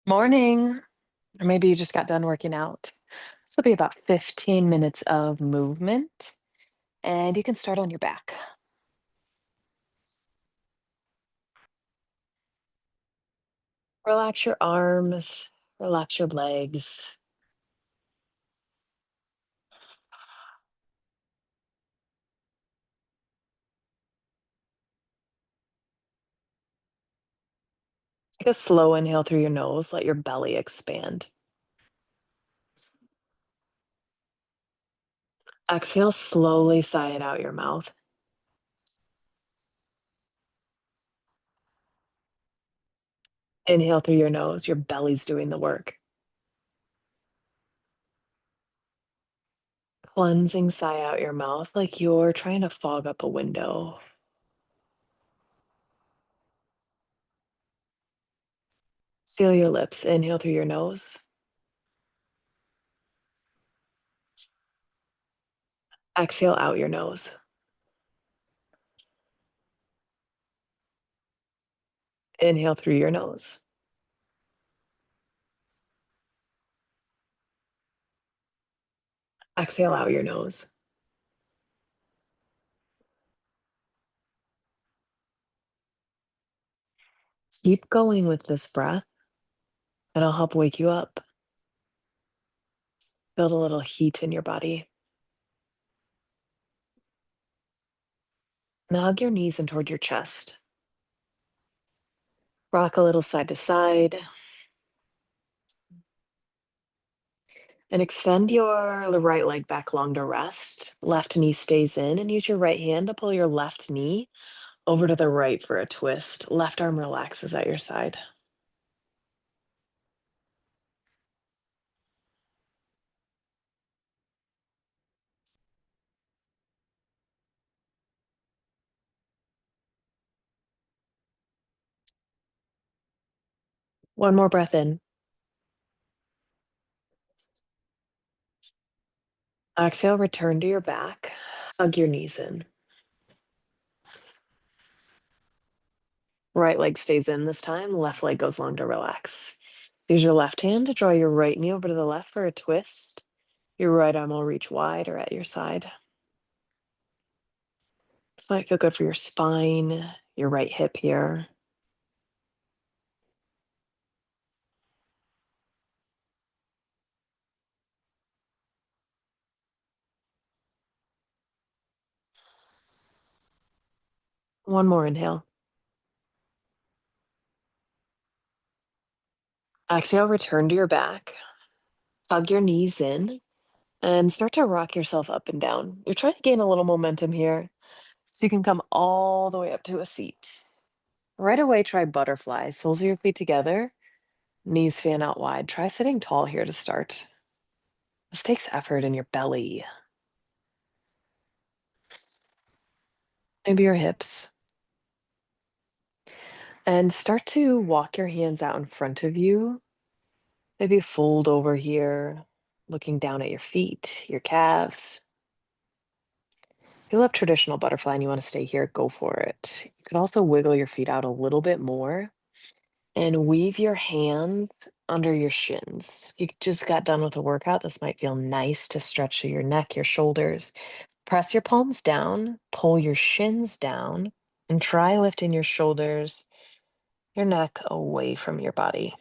Morning, or maybe you just got done working out. This will be about 15 minutes of movement, and you can start on your back. Relax your arms, relax your legs. Take a slow inhale through your nose, let your belly expand. Exhale, slowly sigh it out your mouth. Inhale through your nose, your belly's doing the work. Cleansing sigh out your mouth like you're trying to fog up a window. Seal your lips, inhale through your nose. Exhale out your nose. Inhale through your nose. Exhale out your nose. Keep going with this breath. It'll help wake you up, build a little heat in your body. Now hug your knees in toward your chest. Rock a little side to side and extend your right leg back long to rest. Left knee stays in and use your right hand to pull your left knee over to the right for a twist. Left arm relaxes at your side. One more breath in. Exhale, return to your back. Hug your knees in. Right leg stays in this time. Left leg goes long to relax. Use your left hand to draw your right knee over to the left for a twist. Your right arm will reach wide or at your side. This might feel good for your spine, your right hip here. One more inhale. Exhale, return to your back. Hug your knees in and start to rock yourself up and down. You're trying to gain a little momentum here so you can come all the way up to a seat. Right away, try butterfly. Soles of your feet together, knees fan out wide. Try sitting tall here to start. This takes effort in your belly, maybe your hips. And start to walk your hands out in front of you. Maybe fold over here, looking down at your feet, your calves. If you love traditional butterfly and you want to stay here, go for it. You could also wiggle your feet out a little bit more and weave your hands under your shins. If you just got done with a workout, this might feel nice to stretch your neck, your shoulders. Press your palms down, pull your shins down, and try lifting your shoulders, your neck away from your body.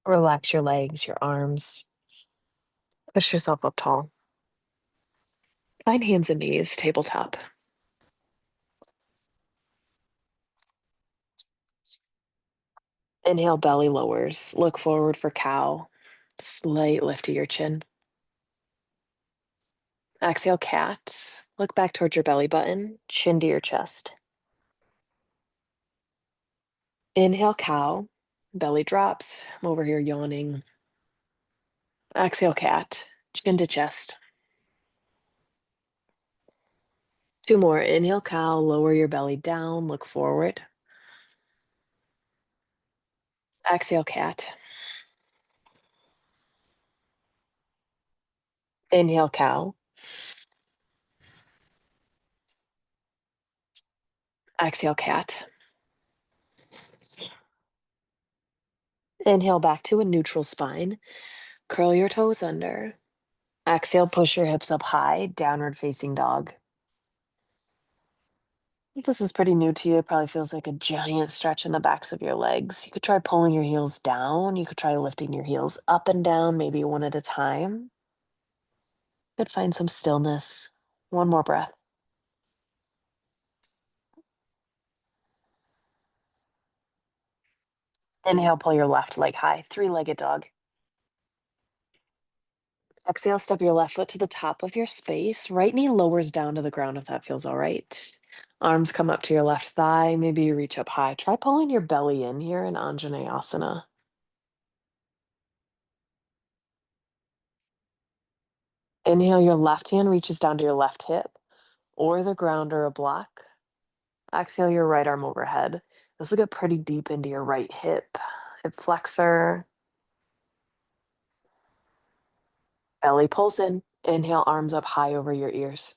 Relax your legs, your arms. Push yourself up tall. Find hands and knees, tabletop. Inhale, belly lowers. Look forward for cow. Slight lift to your chin. Exhale, cat. Look back towards your belly button, chin to your chest. Inhale, cow. Belly drops. I'm over here yawning. Exhale, cat. Chin to chest. Two more. Inhale, cow. Lower your belly down. Look forward. Exhale, cat. Inhale, cow. Exhale, cat. Inhale back to a neutral spine. Curl your toes under. Exhale, push your hips up high, downward facing dog. If this is pretty new to you, it probably feels like a giant stretch in the backs of your legs. You could try pulling your heels down. You could try lifting your heels up and down, maybe one at a time. Could find some stillness. One more breath. Inhale, pull your left leg high, three-legged dog. Exhale, step your left foot to the top of your space. Right knee lowers down to the ground if that feels all right. Arms come up to your left thigh. Maybe you reach up high. Try pulling your belly in here in Anjaneyasana. Inhale, your left hand reaches down to your left hip or the ground or a block. Exhale, your right arm overhead. This will get pretty deep into your right hip flexor. Belly pulls in. Inhale, arms up high over your ears.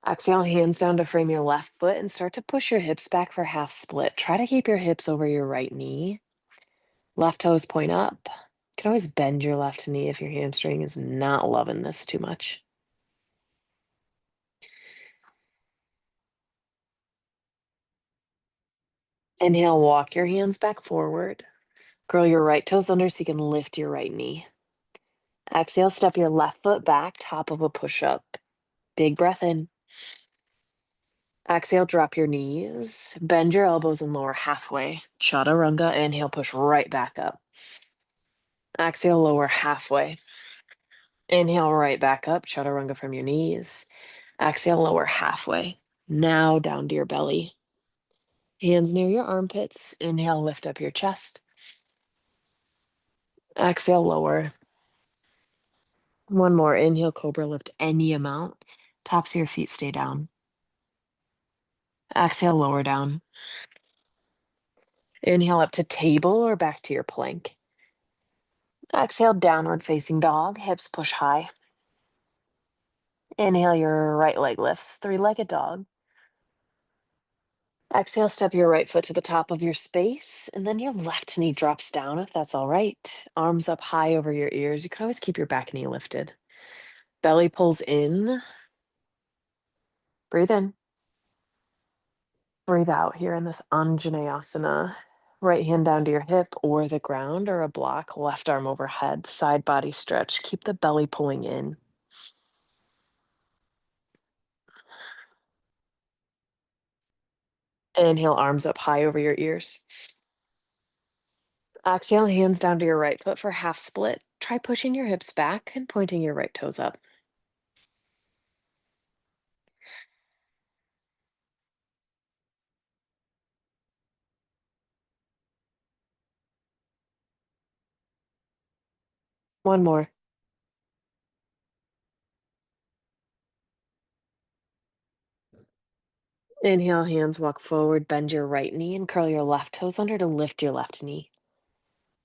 Exhale, hands down to frame your left foot and start to push your hips back for half split. Try to keep your hips over your right knee. Left toes point up. You can always bend your left knee if your hamstring is not loving this too much. Inhale, walk your hands back forward. Curl your right toes under so you can lift your right knee. Exhale, step your left foot back, top of a push up. Big breath in. Exhale, drop your knees. Bend your elbows and lower halfway. Chaturanga. Inhale, push right back up. Exhale, lower halfway. Inhale, right back up. Chaturanga from your knees. Exhale, lower halfway. Now down to your belly. Hands near your armpits. Inhale, lift up your chest. Exhale, lower. One more. Inhale, cobra, lift any amount. Tops of your feet stay down. Exhale, lower down. Inhale up to table or back to your plank. Exhale, downward facing dog. Hips push high. Inhale, your right leg lifts. Three-legged dog. Exhale, step your right foot to the top of your space, and then your left knee drops down if that's all right. Arms up high over your ears. You can always keep your back knee lifted. Belly pulls in. Breathe in. Breathe out here in this Anjaneyasana. Right hand down to your hip or the ground or a block. Left arm overhead. Side body stretch. Keep the belly pulling in. Inhale, arms up high over your ears. Exhale, hands down to your right foot for half split. Try pushing your hips back and pointing your right toes up. One more. Inhale, hands walk forward, bend your right knee and curl your left toes under to lift your left knee.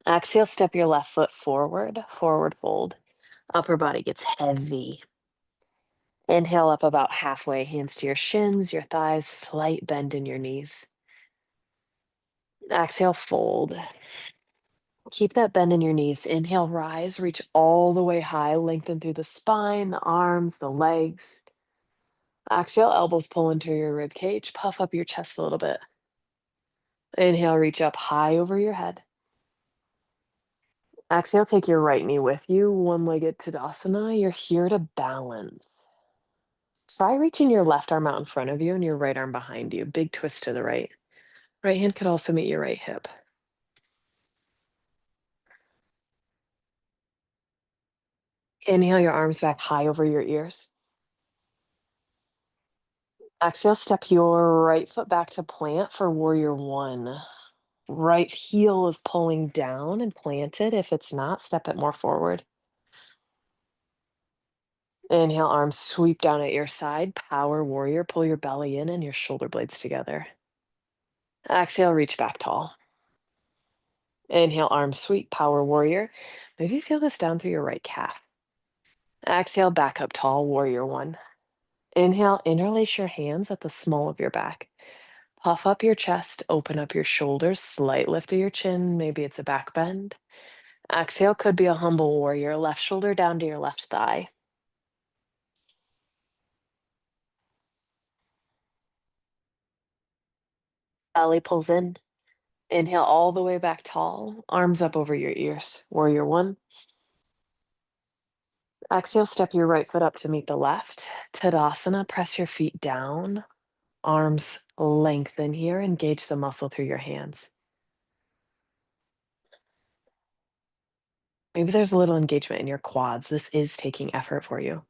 Exhale, step your left foot forward, forward fold. Upper body gets heavy. Inhale up about halfway, hands to your shins, your thighs, slight bend in your knees. Exhale, fold. Keep that bend in your knees. Inhale, rise, reach all the way high, lengthen through the spine, the arms, the legs. Exhale, elbows pull into your rib cage, puff up your chest a little bit. Inhale, reach up high over your head. Exhale, take your right knee with you, one-legged Tadasana. You're here to balance. Try reaching your left arm out in front of you and your right arm behind you. Big twist to the right. Right hand could also meet your right hip. Inhale your arms back high over your ears. Exhale, step your right foot back to plant for warrior one. Right heel is pulling down and planted. If it's not, step it more forward. Inhale, arms sweep down at your side. Power warrior. Pull your belly in and your shoulder blades together. Exhale, reach back tall. Inhale, arms sweep, power warrior. Maybe feel this down through your right calf. Exhale, back up tall, warrior one. Inhale, interlace your hands at the small of your back. Puff up your chest, open up your shoulders, slight lift of your chin, maybe it's a back bend. Exhale could be a humble warrior, left shoulder down to your left thigh. Belly pulls in. Inhale all the way back tall, arms up over your ears. Warrior one. Exhale, step your right foot up to meet the left. Tadasana, press your feet down. Arms lengthen here, engage the muscle through your hands. Maybe there's a little engagement in your quads. This is taking effort for you.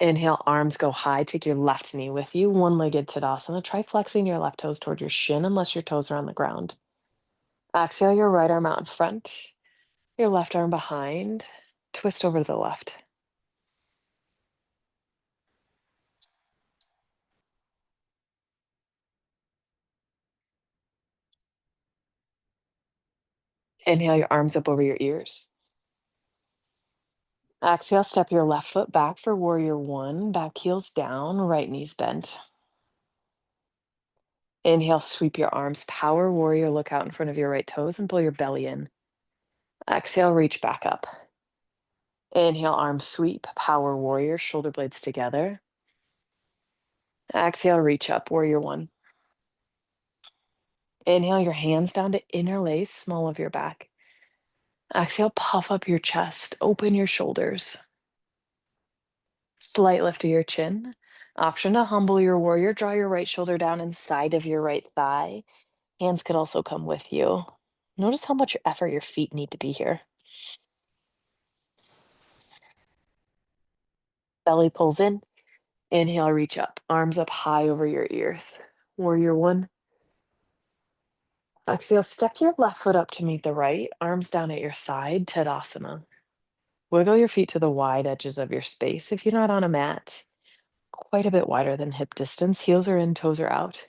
Inhale, arms go high. Take your left knee with you. One-legged Tadasana. Try flexing your left toes toward your shin unless your toes are on the ground. Exhale, your right arm out in front. Your left arm behind. Twist over to the left. Inhale, your arms up over your ears. Exhale, step your left foot back for warrior one. Back heels down, right knees bent. Inhale, sweep your arms, power warrior, look out in front of your right toes and pull your belly in. Exhale, reach back up. Inhale, arms sweep, power warrior, shoulder blades together. Exhale, reach up, warrior one. Inhale, your hands down to interlace, small of your back. Exhale, puff up your chest, open your shoulders. Slight lift of your chin. Option to humble your warrior, draw your right shoulder down inside of your right thigh. Hands could also come with you. Notice how much effort your feet need to be here. Belly pulls in. Inhale, reach up. Arms up high over your ears. Warrior one. Exhale, step your left foot up to meet the right. Arms down at your side, Tadasana. Wiggle your feet to the wide edges of your space. If you're not on a mat, quite a bit wider than hip distance. Heels are in, toes are out.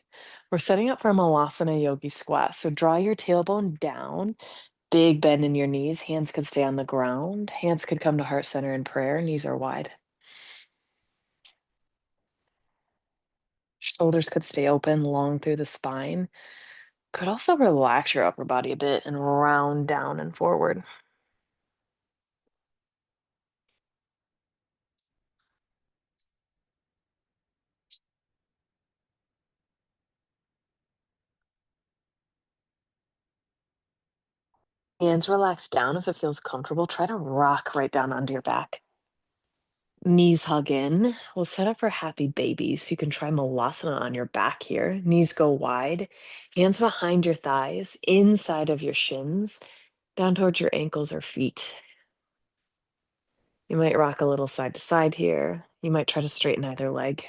We're setting up for a Malasana Yogi squat. So draw your tailbone down. Big bend in your knees. Hands could stay on the ground. Hands could come to heart center in prayer. Knees are wide. Shoulders could stay open, long through the spine. Could also relax your upper body a bit and round down and forward. Hands relax down if it feels comfortable. Try to rock right down onto your back. Knees hug in. We'll set up for happy babies. You can try Malasana on your back here. Knees go wide. Hands behind your thighs, inside of your shins, down towards your ankles or feet. You might rock a little side to side here. You might try to straighten either leg.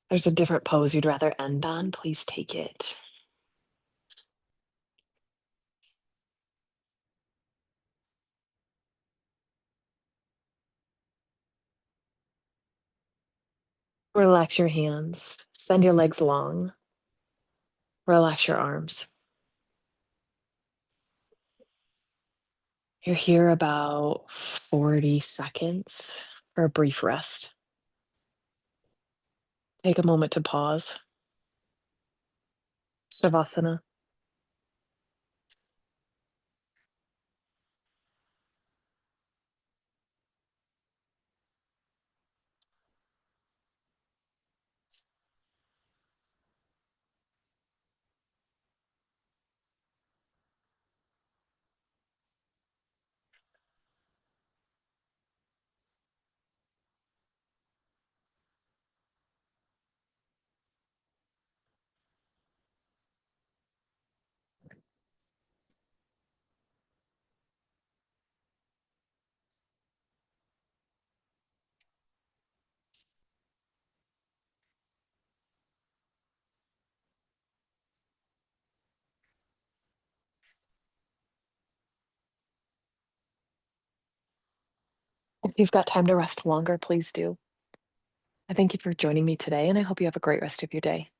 There's a different pose you'd rather end on, please take it. Relax your hands. Send your legs long. Relax your arms. You're here about 40 seconds for a brief rest. Take a moment to pause. Shavasana. If you've got time to rest longer, please do. I thank you for joining me today, and I hope you have a great rest of your day.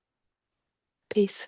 Peace.